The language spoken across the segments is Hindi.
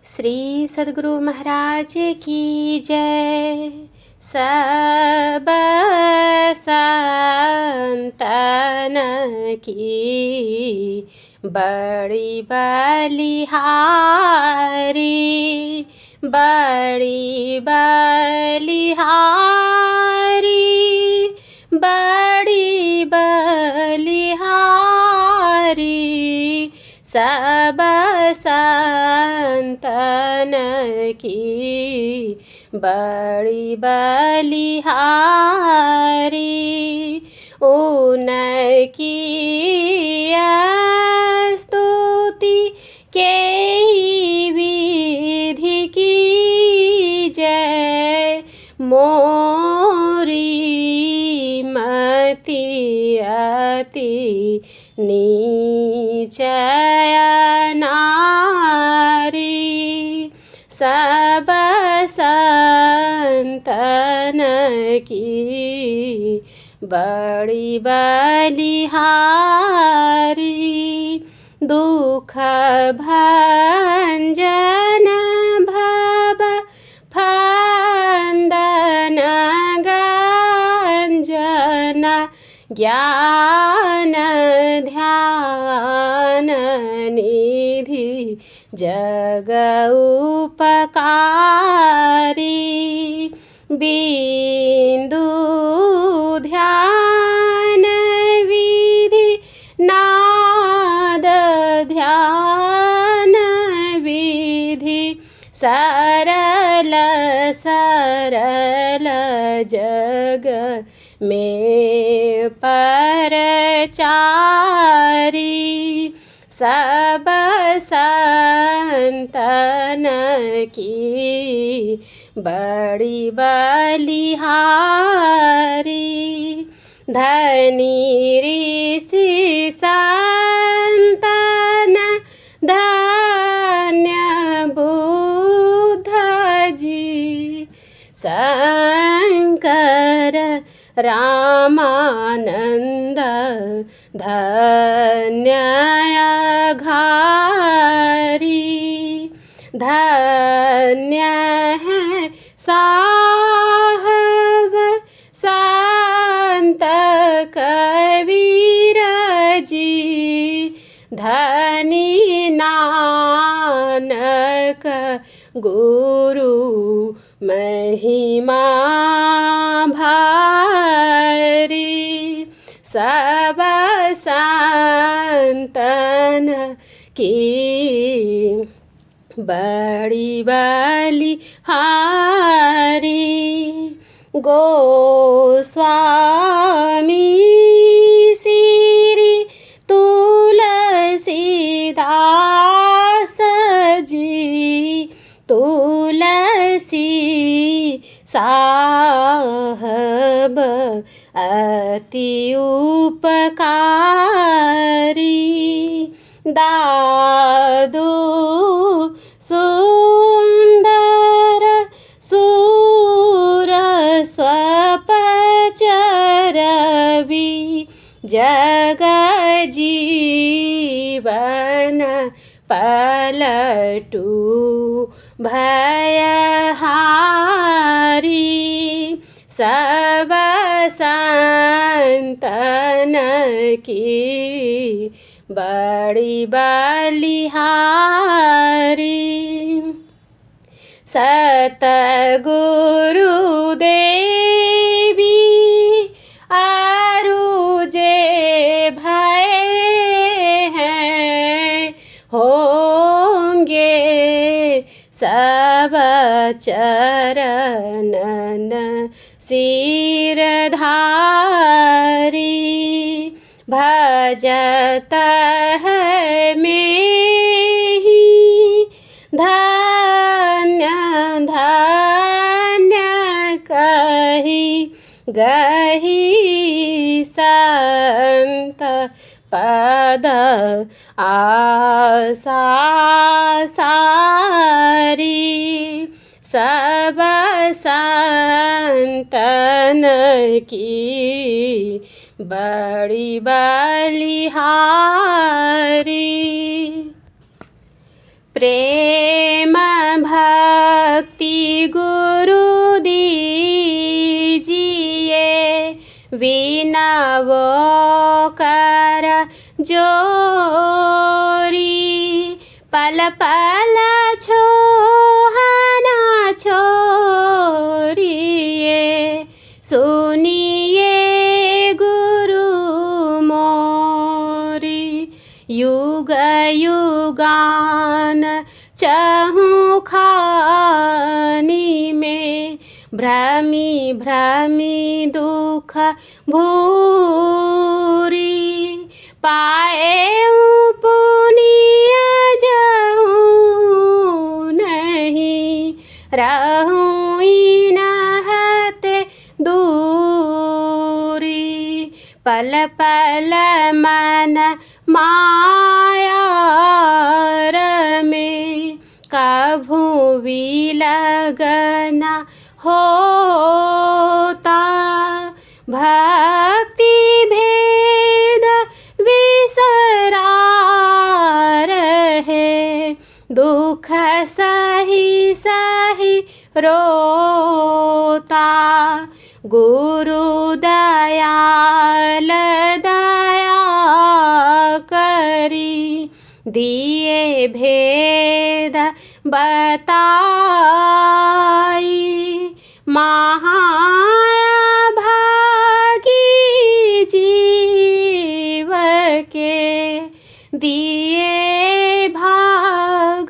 श्री सद्गुरु महाराज की जय। सब संतन की बड़ी बलिहारी, बड़ी बलिहारी, बड़ी बलिहारी। सब संतन की बड़ी बलिहारी, उनकी स्तुति के ही विधि की जय। मोरी मति अति नीचय नारी, सब संतन की बड़ी बलिहारी। दुख भंजन भव फंदन गंजन, ज्ञान ध्यान निधि जग उपकारी। बिंदु ध्यान विधि नाद ध्यान विधि, सरल सरल जग में परचारी। सब संतन की बड़ी बलिहारी। धनी ऋषि संतन धन्य बुद्ध जी, शंकर रामानंद धन्य घारी। धन्य है साहब संत कबीर जी, धनी नानक गुरु महिमा भारी। सब संतन की बड़ी बलिहारी। गोस्वामी श्री तुलसीदास जी, तुलसी साहब अति उपकारी। दादू सुंदर सूर स्वपचरवि, जग जीवन पलटू भयहारी। सब संतन की बड़ी बलिहारी। सतगुरु देवी आरुजे भय हैं, होंगे सब चरणन सिरधारी। भजत है में ही धन्य धन्य कही गही संत पद आशा सारी। सब संतन की बड़ी बलिहारी। प्रेम गुरु दीजिए, विनवो कर जोरी। पल पल छोहना छोरिए, सुनिए गुरु मोरी। युग युगान चहूँ खानी में, भ्रमी भ्रमी दुख भूरी। पाए पुनिय जहूँ नहीं, रहूँ इनहते दूरी। पल पल मन माया में, कभू विलगन होता। भक्ति भेद विसरा रहे, दुख सही सही रोता। गुरु दयाल दया करी, दिए भेद बताई। माया भागी जीव के, दिए भाग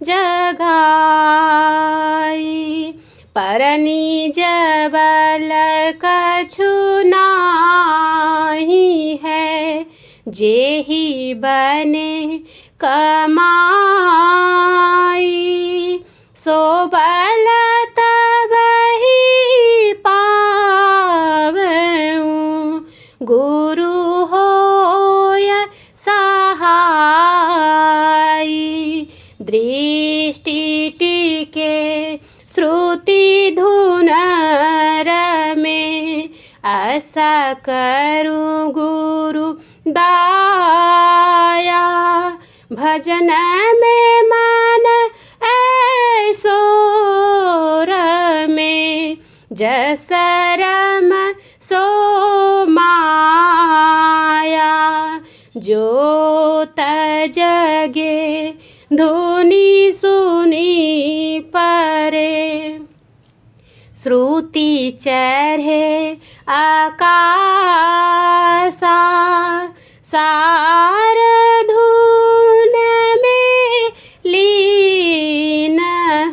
जगाई। पर निज बल कछु नाही है, जेहि बने कमाई। सो बल तबहि पावऊँ, गुरु होय सहाई। दृष्टि टिके श्रुति धुन में, आशा करूँ गुरु दाया। भजन में मन ऐसोर में, जस रम सो माया। जोत जगे धुनि सुनी परे, श्रुति चढ़े आकाशा। सार धुन में लीन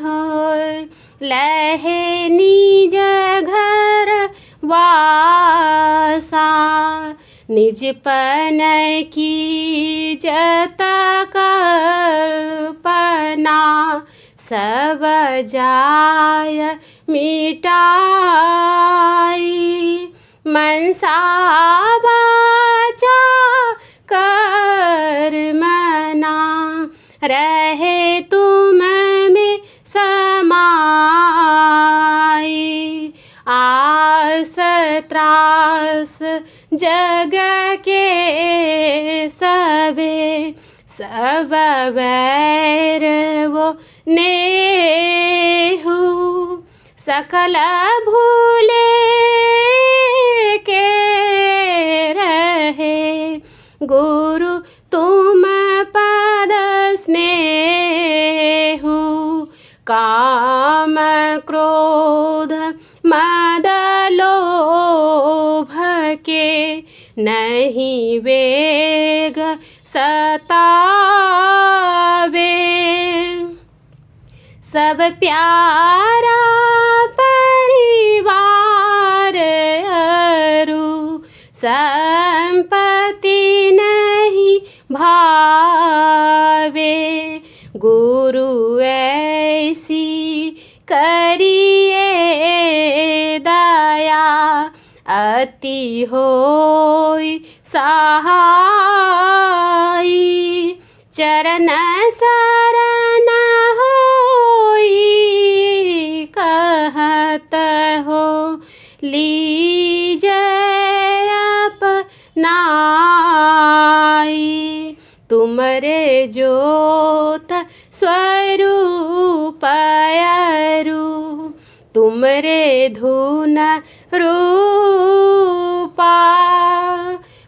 होय, लहे निज घर वासा। निजपन की जत कल्पना, सब जाय मिटाई। मनसा वाचा कर्मणा, रहे तुम में समाई। आस त्रास जग के सबे, सब वैर वो नेहु। सकल भूले के रहे, गुरु तुम पद स्नेहु। काम क्रोध मद लोभ के, नहीं वेग सतावे। सब प्यारा परिवार अरु, संपत्ति नहीं भावे। गुरु ऐसी करिए दया, अति होय सहाई। चरण शरण होई कहत हो, लीजय अपनाई। तुमरे ज्योत स्वरूप अरु, तुमरे धुन रूपा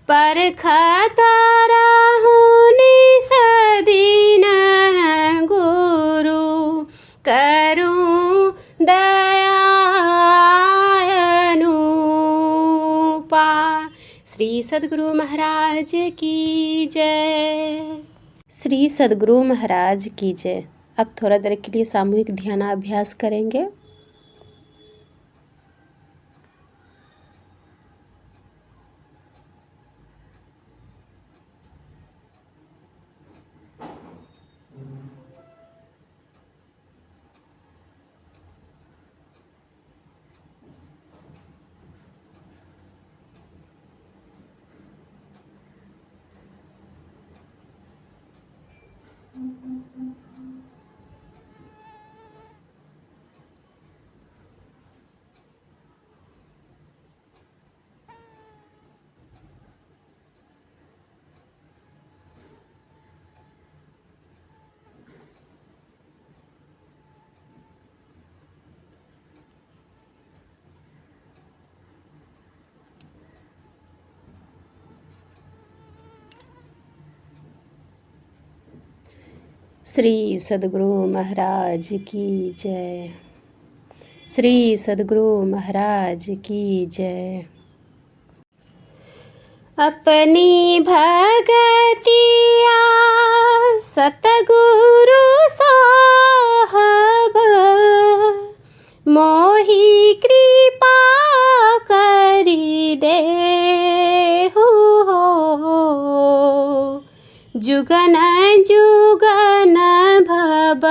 परखता रहूं निसदीन गुरु करूं दयानुपा। श्री सद्गुरु महाराज की जय। श्री सद्गुरु महाराज की जय। अब थोड़ा देर के लिए सामूहिक ध्यानाभ्यास करेंगे। श्री सद्गुरु महाराज की जय। श्री सद्गुरु महाराज की जय। अपनी भगतिया सतगुरु साहब मोहि कृपा करी दे हो। जुगन जुगन भव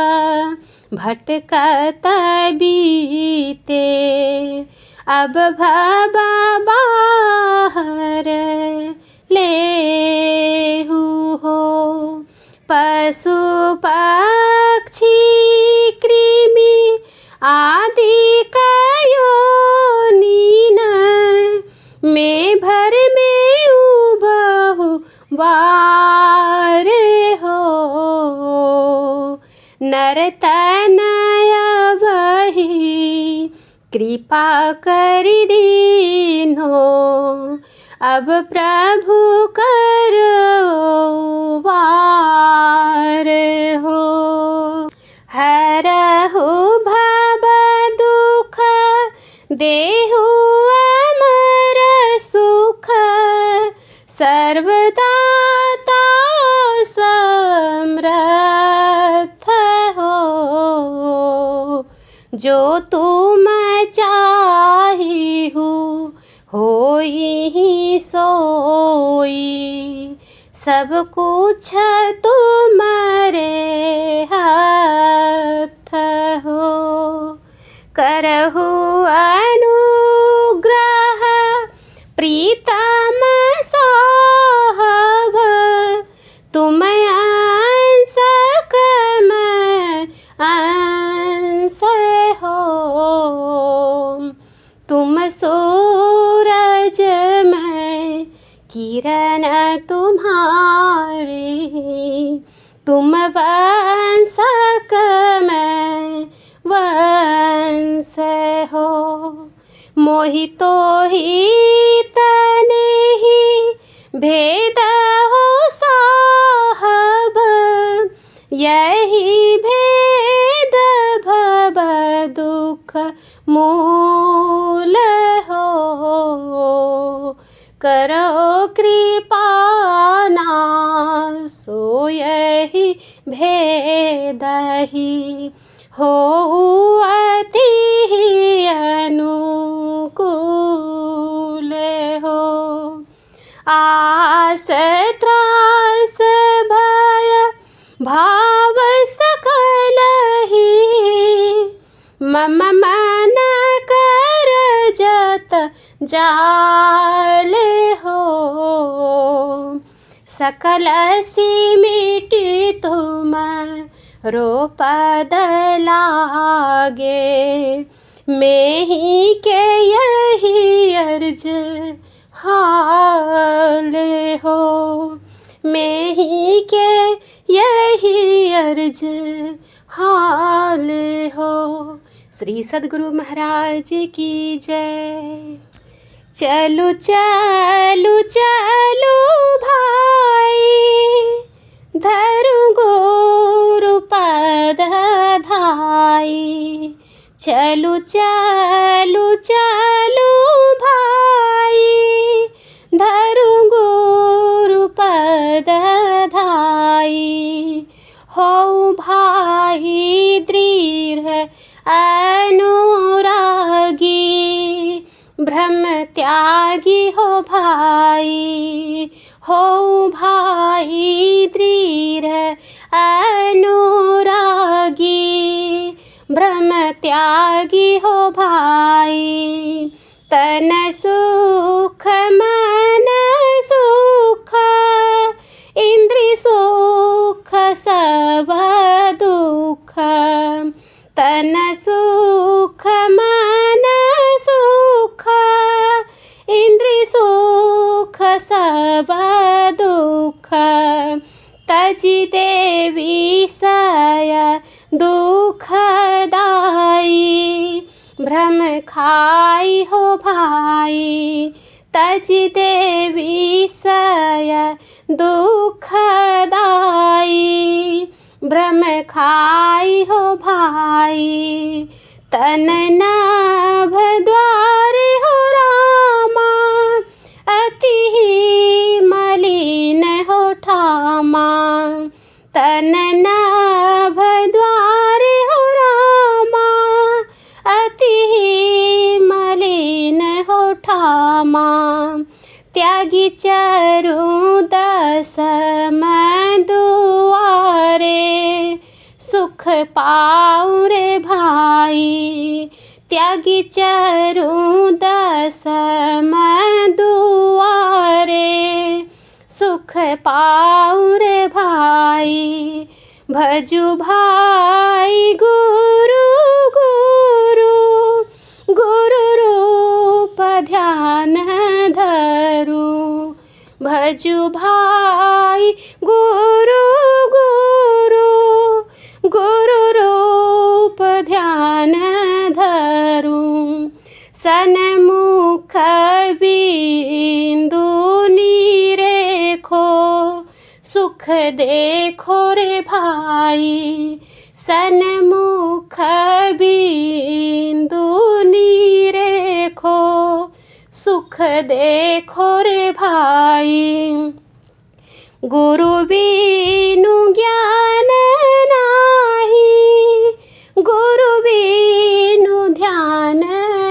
भटकत बीते अब भव बाहर ले हो। पशु पक्षी कृमि आदि कयो नीन में भर में उबहु वार हो। नरतनय वही कृपा कर दीनो अब प्रभु करो वार हो। हरहु भव दुख देहु अमर सुख सर्वदाता समर्थ हो। जो तुम चाहिहु होई सोई सब कुछ तुम्हारे हाथ हो। करहु अनुग्रह प्रीतम साहब तुम अंश कम अंश हो। तुम सूरज में किरण तुम्हारी तुम वंश कम वंश हो। मोहितो ही तने ही भेद हो साहब यही भेद भव दुख मूल हो। करो कृपा नासो यही भेद ही हो अति अनुकूल हो। आस त्रास भय भाव सकल ही मम मन कर जत जाल हो। सकल सिमिटी तुम रो पद लागे मैं ही के यही अर्ज हाल हो। मैं ही के यही अर्ज हाल हो। श्री सद्गुरु महाराज की जय। चलो चलो चलो भाई, धरु गुरु पद धाई। चलो चलो चलो भाई, धरु गुरु पद धाई। हो भाई दृढ़ अनुरागी, ब्रह्म त्यागी हो भाई। हो भाई दृढ़ अनुरागी, ब्रह्म त्यागी हो भाई। तन सुख मन सुख, इंद्रिय सुख सब दुख। तन सुख मन सुख, इंद्रिय सुख सब दुख। तजि दे विषय दुखदाई, भ्रम खाई हो भाई। तजि दे विषय दुखदाई, भ्रम खाई हो भाई। तन नाभ द्वारे हो रामा, अति ही मलिन हो ठामा। तन नाभ द्वारे हो रामा, अति ही मलिन हो ठामा। त्यागी चरु दस दुआरे, सुख पाऊ रे भाई। त्यागी चरु दस दुआरे, सुख पाऊ रे भाई। भजु भाई गुरु गुरु, गुरु रूप ध्यान धरू। भजु भाई गुरु गुरु, गुरु रूप ध्यान धरू। सन्मुख बिंदु निरेखो, सुख देखो रे भाई। सन्मुख बिंदु निरेखो, सुख देखो रे भाई। गुरु बिनु ज्ञान नाही, गुरु बिनु ध्यान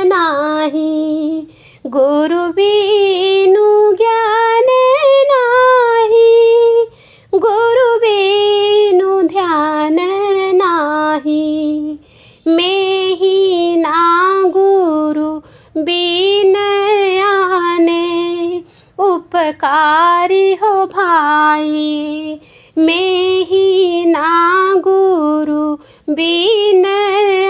नाही। गुरु बिनु ज्ञान नाही, गुरु बिनु ध्यान नाही। मैं ही ना गुरु बिन आने, उपकारी हो भाई। मैं ही ना गुरु बिन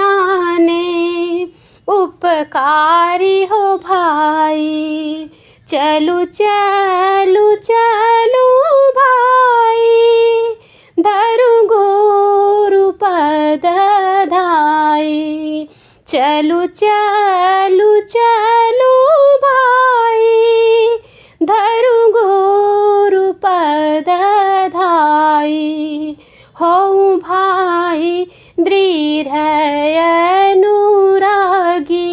आने, उपकारी हो भाई। चलू चलू चलू भाई, धरु गुरु पद धाई। चलू चलू चलू भाई, धरु गुरु पद धाई। हो भाई दृढ़ अनुरागी,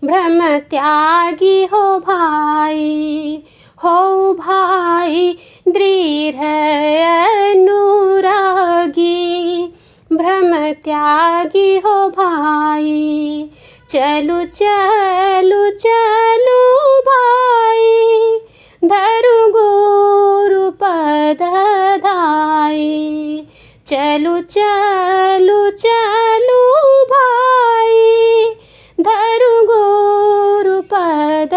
ब्रह्म त्यागी हो भाई। हो भाई दृढ़ अनुरागी, ब्रह्म त्यागी हो भाई। चलू चलू चलू भाई, धरु गुरु पद धाई। चलू चलू चलू भाई, धरु गुरु पद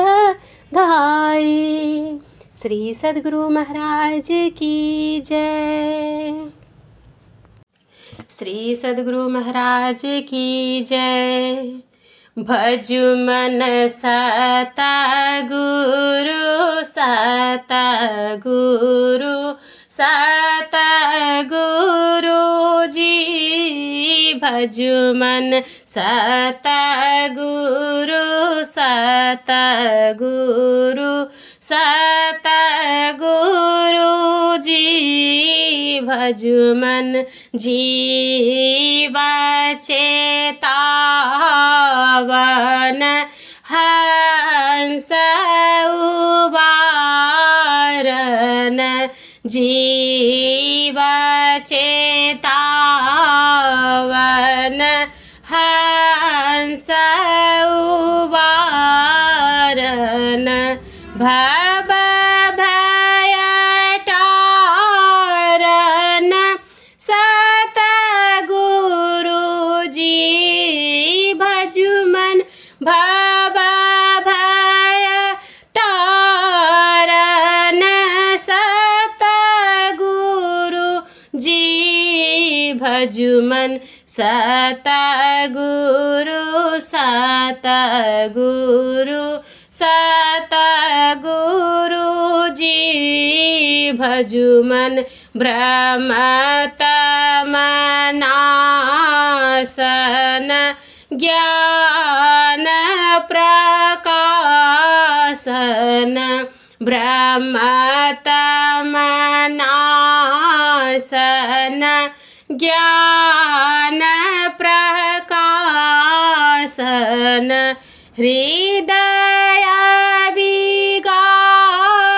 धाई। श्री सद्गुरु महाराज की जय। श्री सद्गुरु महाराज की जय। भजु मन सत गुरु, सत गुरु, सतगुरु जी भजुमन सतगुरु सतगुरु सतगुरु जी भजुमन जीव चेतावन हंस उबारन जीव चेतावन हंस उबारन भव भय टारन सतगुरु जी भजुमन भव भय टारन सतगुरु जी भजुमन सतगुरु सतगुरु सतगुरु जी भजुमन भ्रमतमनासन ज्ञान प्रकाशन भ्रमतमनासन ज्ञान प्रकाशन हृदय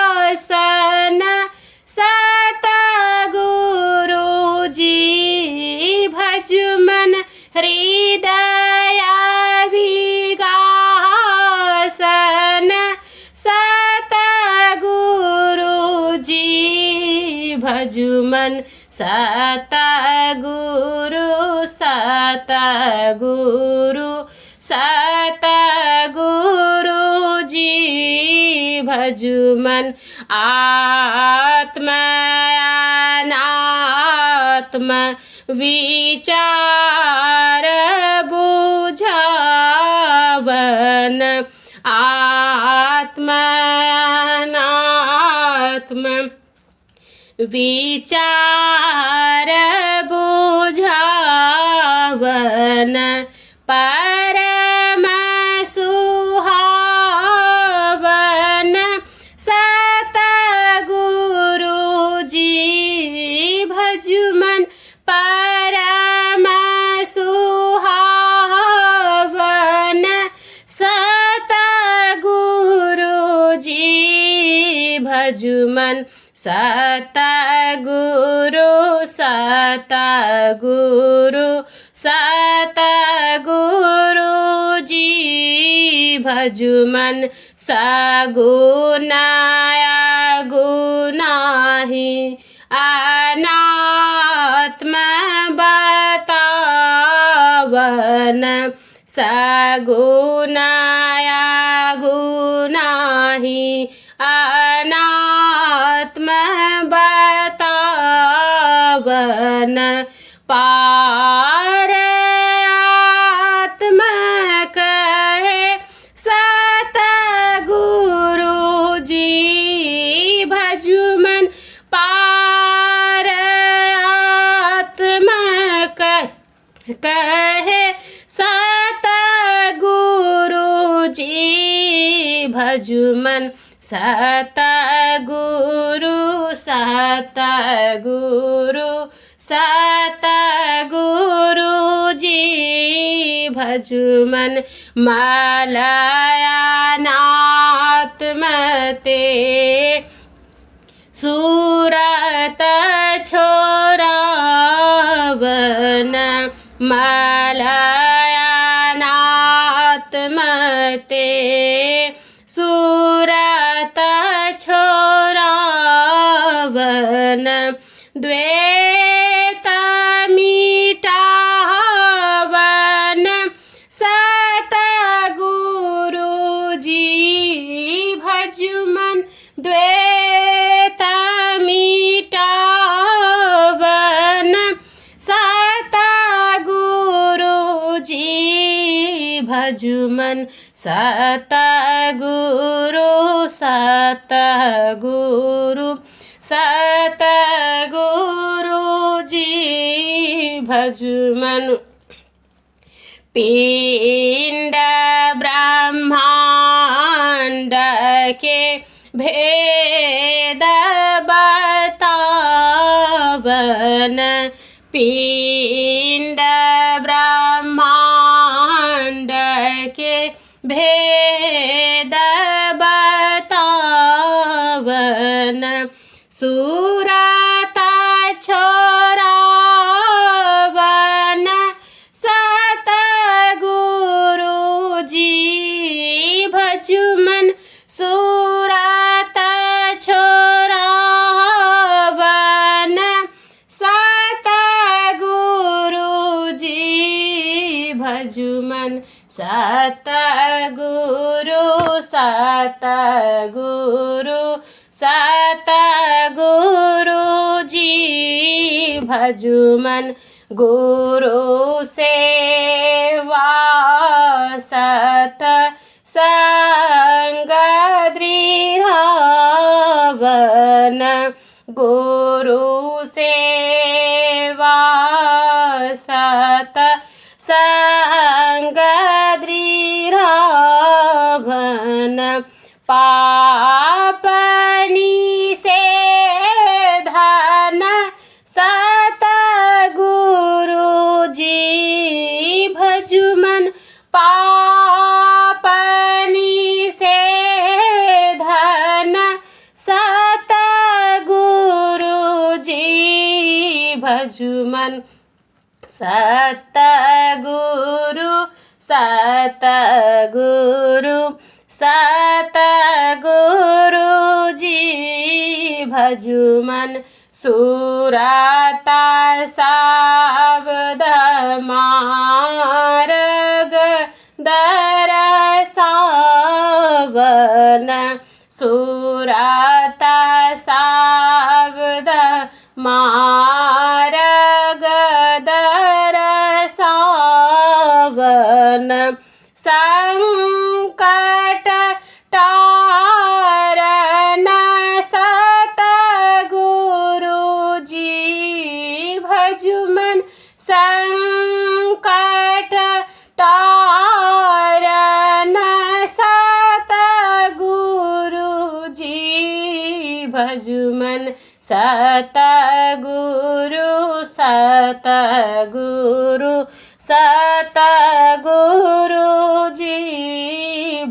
विगासन सतगुरु जी भजुमन हृदय विगासन सतगुरु जी भजुमन सतगुरु सतगुरु सतगुरु जी भजुमन आत्म अनात्म विचार बुझावन आत्म अनात्म विचार बुझावन परम सुहावन सतगुरु जी भजुमन परम सुहावन सतगुरु जी भजुमन सतगुरु सतगुरु सतगुरु जी भजुमन सगुनाया गुनाहि अनात्म बतावन सगुनाया गुनाहि अनात्म बतावन पार आत्म कहे सतगुरु जी भजुमन पार आत्म कहे सतगुरु जी भजुमन सतगुरु सतगुरु सतगुरु जी भजुमन मलयानात्मते सूरत छोरावन मलयानात्मते सूरत छोरावन द्वैत मिटावन सतगुरु जी भजुमन द्वैत मिटावन सतगुरु जी भजुमन सतगुरु सतगुरु सतगुरु जी भजमन पिंड ब्रह्मांड के भेद बतावन पिंड ब्रह्मांड के भेद बतावन सूरत छोरावन सतगुरु जी भजमन सूरत छोरावन सतगुरु जी भजमन सतगुरु सतगुरु सतगुरु जी भजमन गुरु सेवा सत संग दृढ़ावन गुरु सेवा सत संग दृढ़ावन पापनी से धन सतगुरु जी भजमन पापनी से धन सतगुरु जी भजमन सतगुरु सतगुरु सतगुरु जी भजमन सूरत शब्द मार्ग दरसावन सूरत शब्द मार्ग दरसावन संकट तारन सतगुरु जी भजमन संकट तारन सतगुरु जी भजमन सतगुरु सतगुरु सतगुरु जी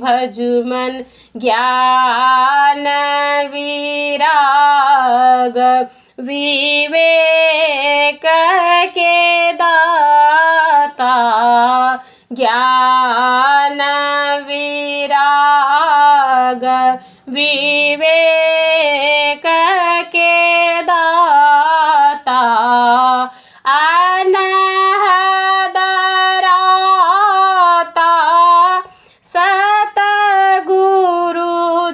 भजमन ज्ञान विराग विवेक के दाता ज्ञान विराग विवेक के दाता अनहदराता सतगुरु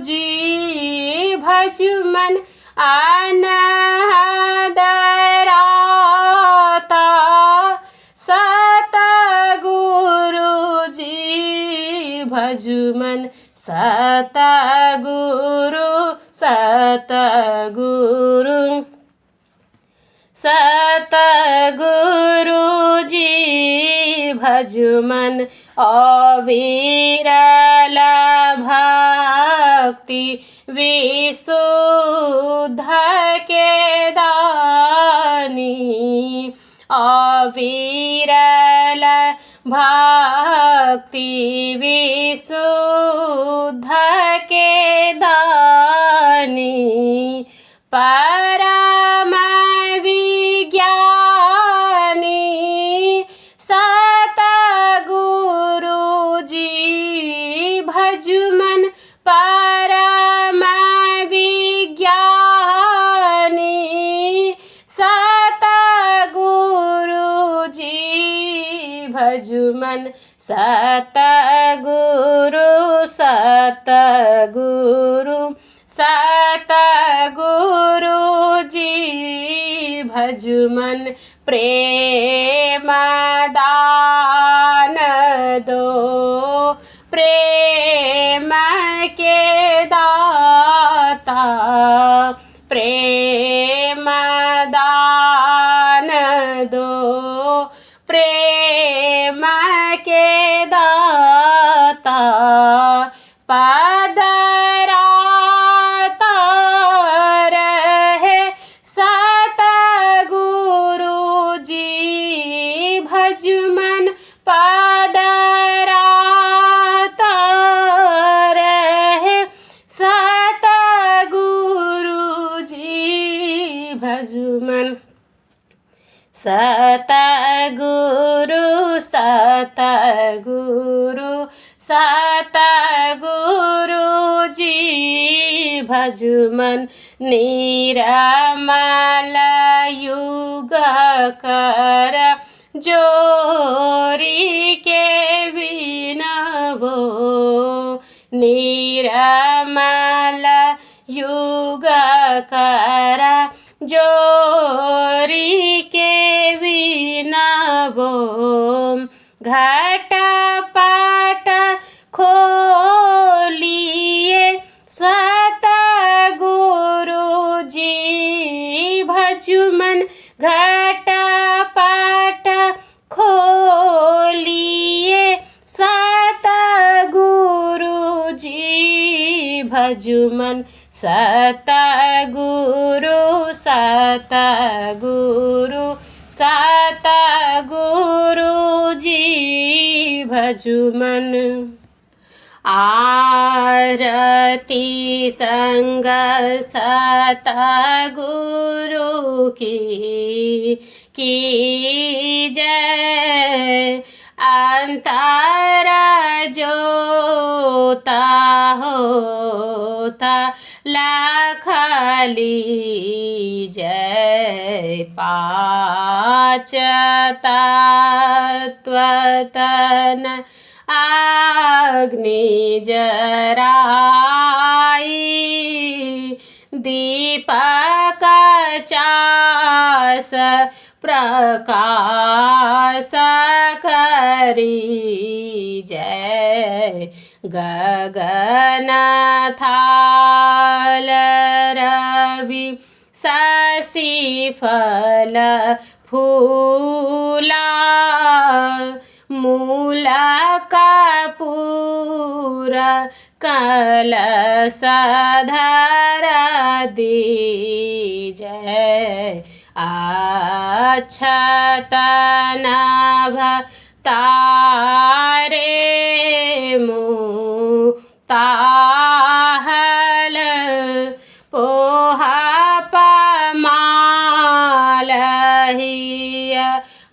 जी भजमन अनहदराता सतगुरु जी भजमन सतगुरु सतगुरु सतगुरु जी भजमन अविरल भक्ति विशुद्ध के दानी अविरल भक्ति विशुद्ध के दानी परम विज्ञानी सतगुरु जी भजमन परम विज्ञानी सतगुरु जी भजमन सतगुरु सतगुरु सतगुरु जी भजमन प्रेम दान दो प्रेम के दाता प्रेम भजुमन पदराता रहे सतगुरु जी भजुमन सतगुरु सतगुरु सतगुरु जी भजुमन निरमल युग कर जोरी के बिनवो निरमल युग कर जोरी के बिनवो घट पाट खोलिए सतगुरु जी भजुमन घट पाट खोलिए सतगुरु जी भजुमन सतगुरु सतगुरु सतगुरु जी भजुमन आरती संग सतगुरु की जय अंतर जोता होता लखली जय पाँच तत्व तन अग्नि जराई दीपक चास प्रकाश करी जय गगन थाल रवि शशि फल फूला मूल कपूर कलश धर दीजय अक्षत नभ तारे मुक्ताहल पोहा पमाल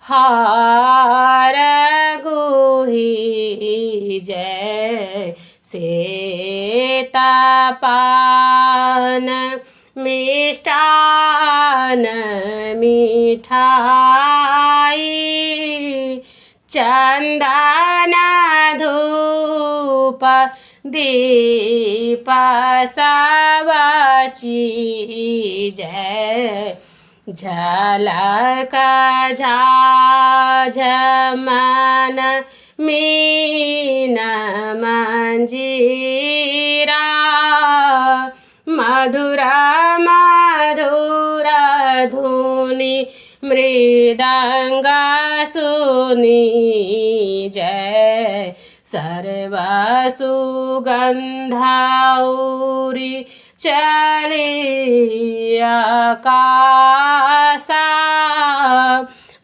हार गुही जय सेतापान मिष्टान मिठाई चंदन धूप दीप सावची जय झलक झाझमन मीन मंजीरा मधुर मधुर धुनि मृदंग सुनी जय सर्व सुगंधाउरी चली आकाशा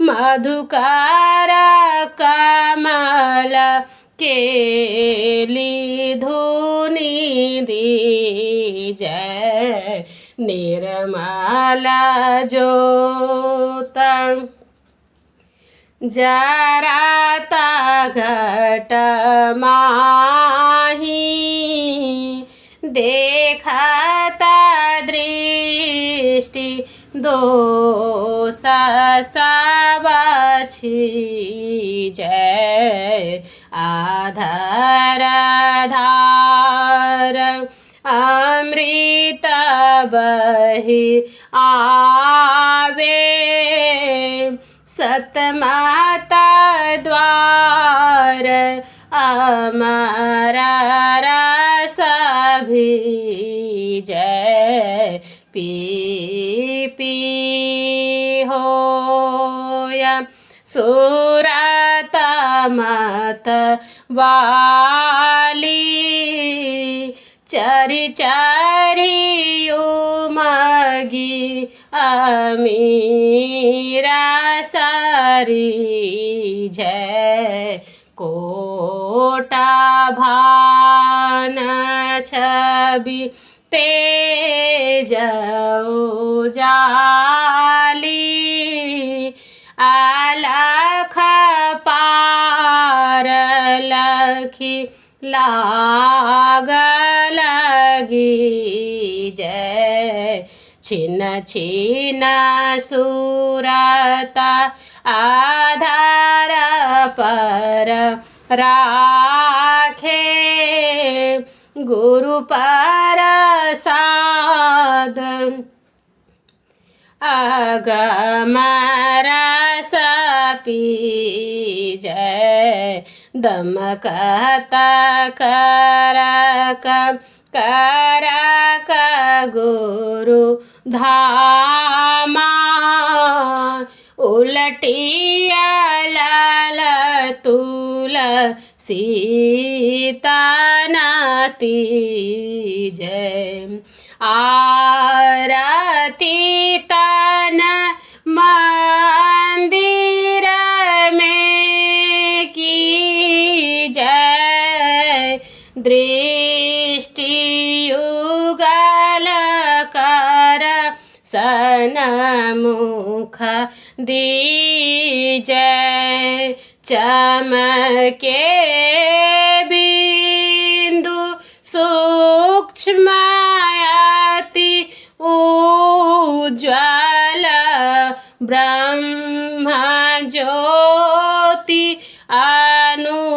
मधुकर कमल केली धुनि दी जय निर्मल ज्योत जराता घट माही देखता दृष्टि दोष सबछि जय आधार धार अमृत बहि आवे सतमाता द्वार अमर रस भी जय पी पी होया सुरत मत वाली चारी चारी उमगी अमीरा सारी जय कोटा भान छवि तेज उजाली अलख पार लखी लाग लगी जय छिन्न छिन्न सुरता आधार पर राखे गुरु प्रसाद अगम रस पी जय दमकत करक करक गुरु धामा उलटिया लाल तुल सीता नाती जय आरती तन मंदिर में की जय दृष्टि युगल कर सनमुख दीजय चमके बिंदु सूक्ष्मयति उज्ज्वल ब्रह्म ज्योति अनुपमलख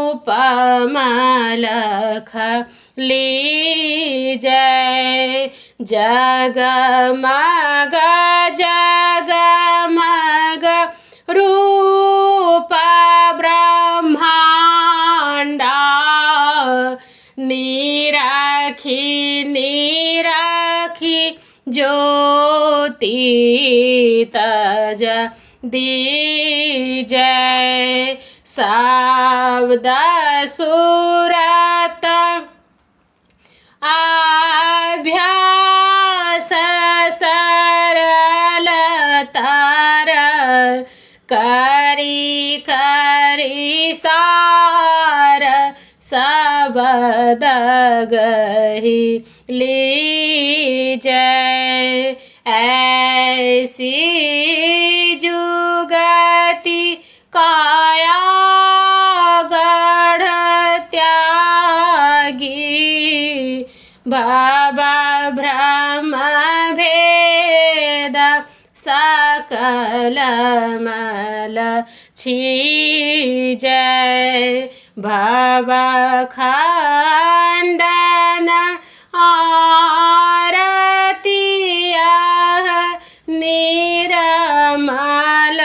लीजय जगमग जगमग रूप ब्रह्मांडा निराखी निराखी ज्योति तज दीजय शब्द सुरत अभ्यास सरल तार करी करी सार सबद गही लीजय ऐसी जुगति काया गढ़ त्यागी बाबा ब्रह्म भेद सकल मल छीजय भव खंडन आरतिया निरमल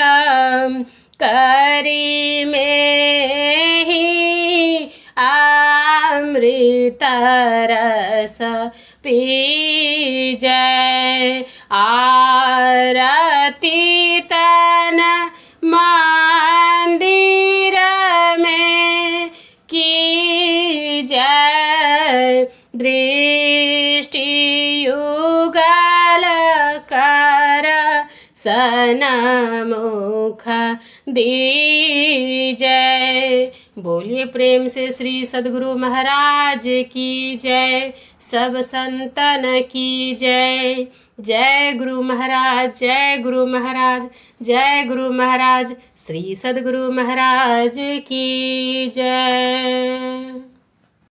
करी में ही अमृत रस पीजय आरती तन मंदिर में की जय दृष्टि युगल कर सनमुख दीजय। बोलिए प्रेम से श्री सद्गुरु महाराज की जय। सब संतन की जय। जय गुरु महाराज, जय गुरु महाराज, जय गुरु महाराज। श्री सद्गुरु महाराज की जय।